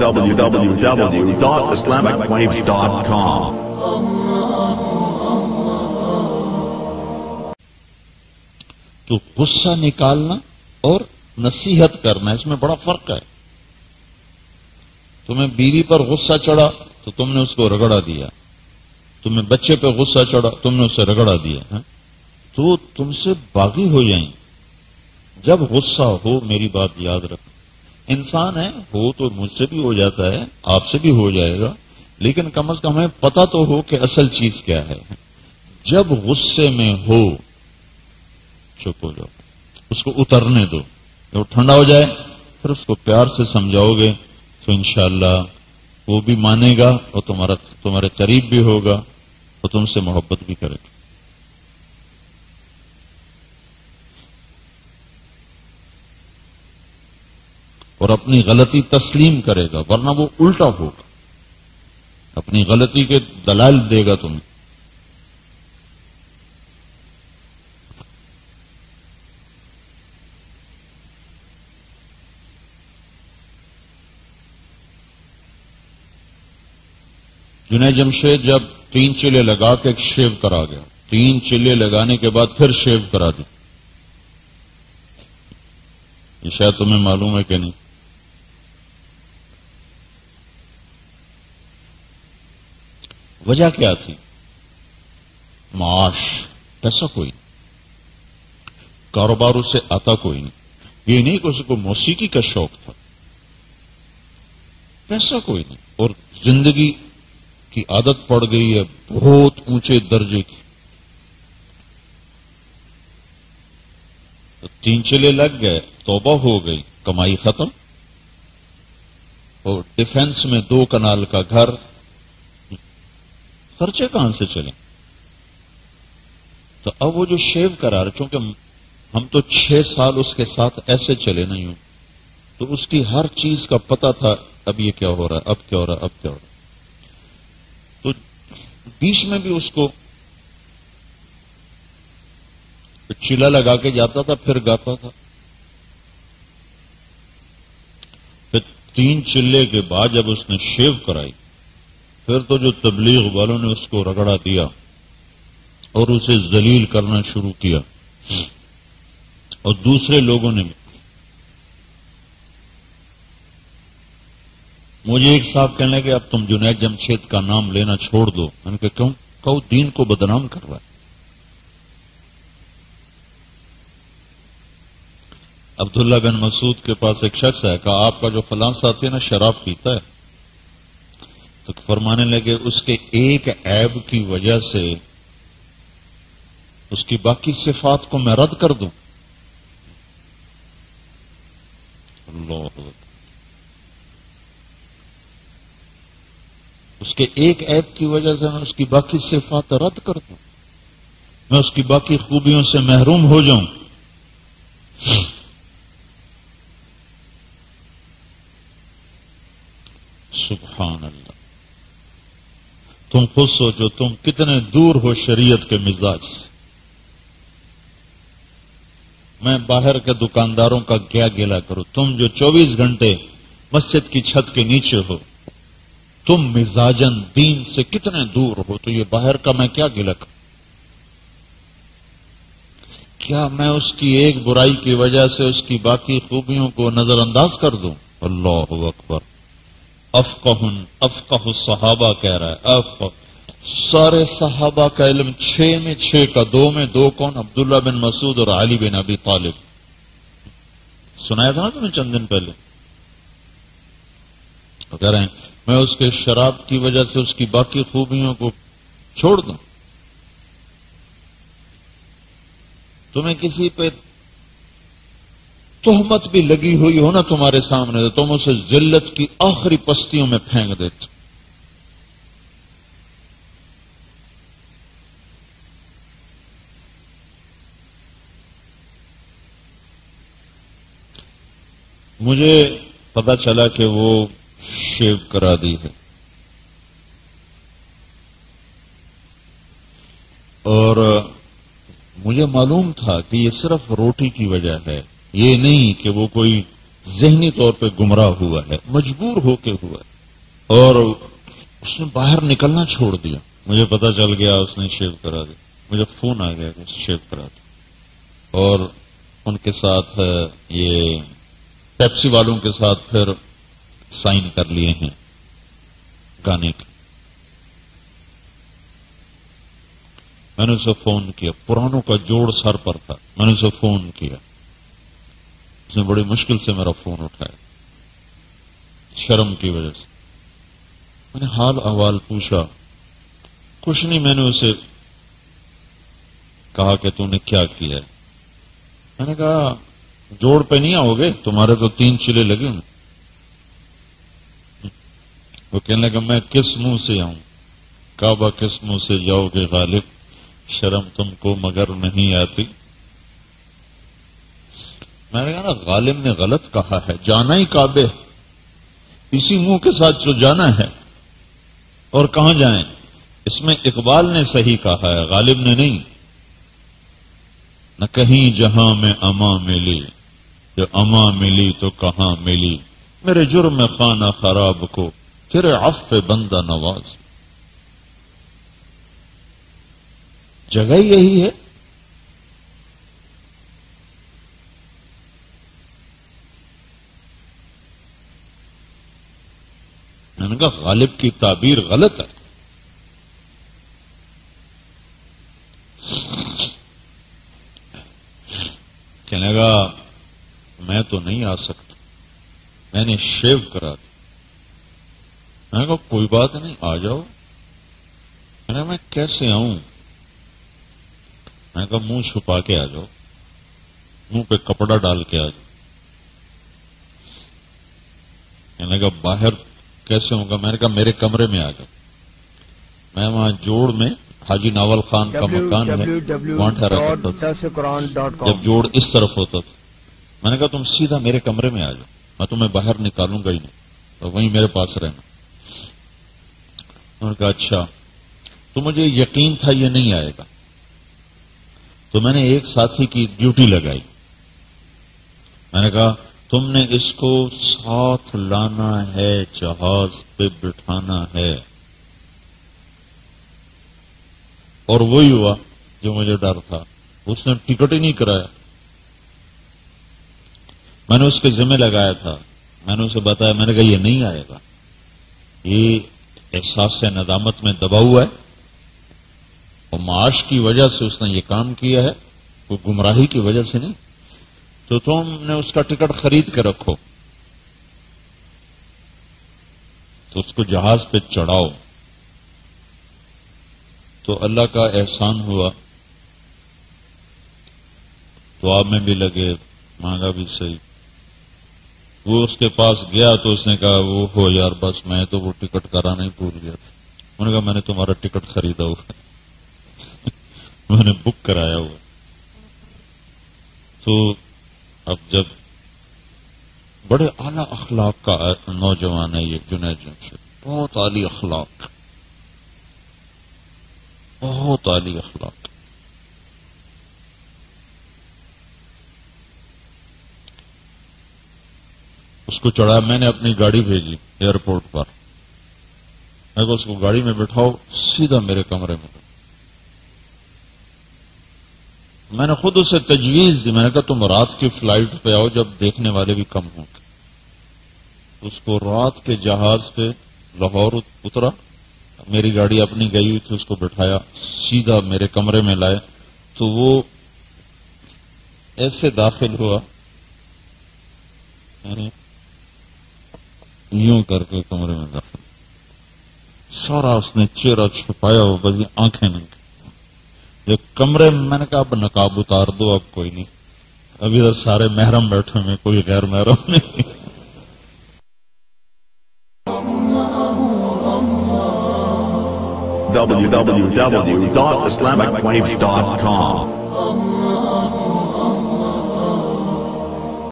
www.islamicwaves.com. تو غصہ نکالنا اور نصیحت کرنا، اس میں بڑا فرق ہے۔ تمہیں بیوی پر غصہ چڑھا تو تم نے اس کو رگڑا دیا، تمہیں بچے پہ غصہ چڑھا تم نے اسے رگڑا دیا، تو تم سے باغی ہو جائیں۔ جب غصہ ہو، میری بات یاد رکھ، انسان ہے، ہو تو مجھ سے بھی ہو جاتا ہے، آپ سے بھی ہو جائے گا، لیکن کم از کم ہمیں پتہ تو ہو کہ اصل چیز کیا ہے۔ جب غصے میں ہو چپ ہو جاؤ، اس کو اترنے دو، جب ٹھنڈا ہو جائے پھر اس کو پیار سے سمجھاؤ گے تو انشاءاللہ وہ بھی مانے گا اور تمہارے قریب بھی ہوگا اور تم سے محبت بھی کرے گا۔ اور اپنی غلطی تسلیم کرے گا، ورنہ وہ الٹا ہوگا، اپنی غلطی کے دلائل دے گا تمہیں۔ جنید جمشید جب 3 چلے لگا کے ایک شیو کرا گیا، 3 چلے لگانے کے بعد پھر شیو کرا دی، یہ شاید تمہیں معلوم ہے کہ نہیں؟ وجہ کیا تھی؟ معاش، پیسہ کوئی نہیں، کاروبار اسے آتا کوئی نہیں، یہ نہیں کہ اسے کو موسیقی کا شوق تھا، پیسہ کوئی نہیں، اور زندگی کی عادت پڑ گئی ہے بہت اونچے درجے کی۔ تو 3 چلے لگ گئے، توبہ ہو گئی، کمائی ختم، اور ڈیفنس میں 2 کنال کا گھر، خرچے کہاں سے چلیں؟ تو اب وہ جو شیو کرا رہے، چونکہ ہم تو 6 سال اس کے ساتھ ایسے چلے نہیں ہوں، تو اس کی ہر چیز کا پتہ تھا، اب یہ کیا ہو رہا ہے، اب کیا ہو رہا ہے، اب کیا ہو رہا ہے۔ تو بیچ میں بھی اس کو چلا لگا کے جاتا تھا، پھر گاتا تھا، پھر 3 چلے کے بعد جب اس نے شیو کرائی، پھر تو جو تبلیغ والوں نے اس کو رگڑا دیا اور اسے ذلیل کرنا شروع کیا، اور دوسرے لوگوں نے بھی۔ مجھے ایک صاحب کہنے لگے اب تم جنید جمشید کا نام لینا چھوڑ دو، میں نے کہا کیوں؟ کہو دین کو بدنام کر رہا ہے۔ عبداللہ بن مسعود کے پاس ایک شخص ہے، کہا آپ کا جو فلاں ساتھی ہے نا شراب پیتا ہے، تو فرمانے لگے اس کے ایک عیب کی وجہ سے اس کی باقی صفات کو میں رد کر دوں؟ اللہ اکبر، اس کے ایک عیب کی وجہ سے میں اس کی باقی صفات رد کر دوں، میں اس کی باقی خوبیوں سے محروم ہو جاؤں؟ سبحان اللہ، تم خود سوچو تم کتنے دور ہو شریعت کے مزاج سے۔ میں باہر کے دکانداروں کا کیا گیلا کروں، تم جو 24 گھنٹے مسجد کی چھت کے نیچے ہو، تم مزاجن دین سے کتنے دور ہو، تو یہ باہر کا میں کیا گیلا کروں؟ کیا میں اس کی ایک برائی کی وجہ سے اس کی باقی خوبیوں کو نظر انداز کر دوں؟ اللہ اکبر، افقہ الصحابہ کہہ رہا ہے، افقہ سارے صحابہ کا علم 6 میں 6 کا 2 میں 2 کون؟ عبداللہ بن مسعود اور علی بن ابی طالب۔ سنایا تھا نا تمہیں چند دن پہلے، تو کہہ رہے ہیں میں اس کے شراب کی وجہ سے اس کی باقی خوبیوں کو چھوڑ دوں؟ تمہیں کسی پہ تہمت بھی لگی ہوئی ہو نا تمہارے سامنے، تو تم اسے ذلت کی آخری پستیوں میں پھینک دیتے۔ مجھے پتا چلا کہ وہ شیو کرا دی ہے، اور مجھے معلوم تھا کہ یہ صرف روٹی کی وجہ ہے، یہ نہیں کہ وہ کوئی ذہنی طور پہ گمراہ ہوا ہے، مجبور ہو کے ہوا ہے، اور اس نے باہر نکلنا چھوڑ دیا. مجھے پتا چل گیا اس نے شیو کرا دیا. مجھے فون آ گیا کہ شیو کرا دیا، اور ان کے ساتھ یہ پیپسی والوں کے ساتھ پھر سائن کر لیے ہیں گانے کے. میں نے اسے فون کیا، پرانوں کا جوڑ سر پر تھا. میں نے اسے فون کیا، اس نے بڑی مشکل سے میرا فون اٹھایا، شرم کی وجہ سے. میں نے حال احوال پوچھا، کچھ نہیں. میں نے اسے کہا کہ تو نے کیا کیا ہے. میں نے کہا جوڑ پہ نہیں آؤ گے، تمہارے تو 3 چلے لگے ہیں. وہ کہنے لگا میں کس منہ سے آؤں؟ کعبہ کس منہ سے جاؤ گے غالب، شرم تم کو مگر نہیں آتی. میں نے کہا نا غالب نے غلط کہا ہے، جانا ہی کعبے، اسی منہ کے ساتھ جو جانا ہے. اور کہاں جائیں؟ اس میں اقبال نے صحیح کہا ہے، غالب نے نہیں. نہ کہیں جہاں میں اما ملی، جو اما ملی تو کہاں ملی، میرے جرم خانہ خراب کو تیرے عفو بندہ نواز. جگہ ہی یہی ہے. میں نے کہا غالب کی تعبیر غلط ہے. کہنے لگا میں تو نہیں آ سکتا، میں نے شیو کرا دیا. میں نے کہا کوئی بات نہیں، آ جاؤ. میں نے کہا میں کیسے آؤں؟ میں نے کہا منہ چھپا کے آ جاؤ، منہ پہ کپڑا ڈال کے آ جاؤ. میں نے کہا باہر کیسے ہوں گا؟ میں نے کہا میرے کمرے میں آ جاؤ. میں وہاں جوڑ میں حاجی ناول خان کا مکان ہے، وہاں ٹھہرا کرتا تھا. جب جوڑ اس طرف ہوتا تھا، میں نے کہا تم سیدھا میرے کمرے میں آ جاؤ، میں تمہیں باہر نکالوں گا ہی نہیں، تو وہیں میرے پاس رہنا. انہوں نے کہا اچھا. تو مجھے یقین تھا یہ نہیں آئے گا، تو میں نے ایک ساتھی کی ڈیوٹی لگائی. میں نے کہا تم نے اس کو ساتھ لانا ہے، جہاز پہ بٹھانا ہے. اور وہی ہوا جو مجھے ڈر تھا، اس نے ٹکٹ ہی نہیں کرایا. میں نے اس کے ذمہ لگایا تھا، میں نے اسے بتایا، میں نے کہا یہ نہیں آئے گا، یہ احساس سے ندامت میں دبا ہوا ہے، اور معاش کی وجہ سے اس نے یہ کام کیا ہے، وہ گمراہی کی وجہ سے نہیں. تو تم نے اس کا ٹکٹ خرید کے رکھو، تو اس کو جہاز پہ چڑھاؤ. تو اللہ کا احسان ہوا، دعا میں بھی لگے، مانگا بھی صحیح. وہ اس کے پاس گیا تو اس نے کہا وہ ہو یار بس میں تو وہ ٹکٹ کرانا ہی بھول گیا تھا. انہوں نے کہا میں نے تمہارا ٹکٹ خریدا ہوا میں نے بک کرایا ہوا. تو اب جب بڑے اعلی اخلاق کا نوجوان ہے یہ جنید جمشید، بہت اعلی اخلاق، بہت اعلی اخلاق. اس کو چڑھا، میں نے اپنی گاڑی بھیجی ایئرپورٹ پر. میں اس کو گاڑی میں بٹھاؤ، سیدھا میرے کمرے میں. میں نے خود اسے تجویز دی، میں نے کہا تم رات کی فلائٹ پہ آؤ جب دیکھنے والے بھی کم ہوں گے. اس کو رات کے جہاز پہ لاہور اترا، میری گاڑی اپنی گئی ہوئی تھی، اس کو بٹھایا، سیدھا میرے کمرے میں لائے. تو وہ ایسے داخل ہوا، یوں کر کے کمرے میں داخل، سارا اس نے چہرہ چھپایا ہوا، بس آنکھیں نہیں. جو کمرے میں نے کہا اب نقاب اتار دو، اب کوئی نہیں، ابھی تو سارے محرم بیٹھے میں، کوئی غیر محرم نہیں. www.islamicwaves.com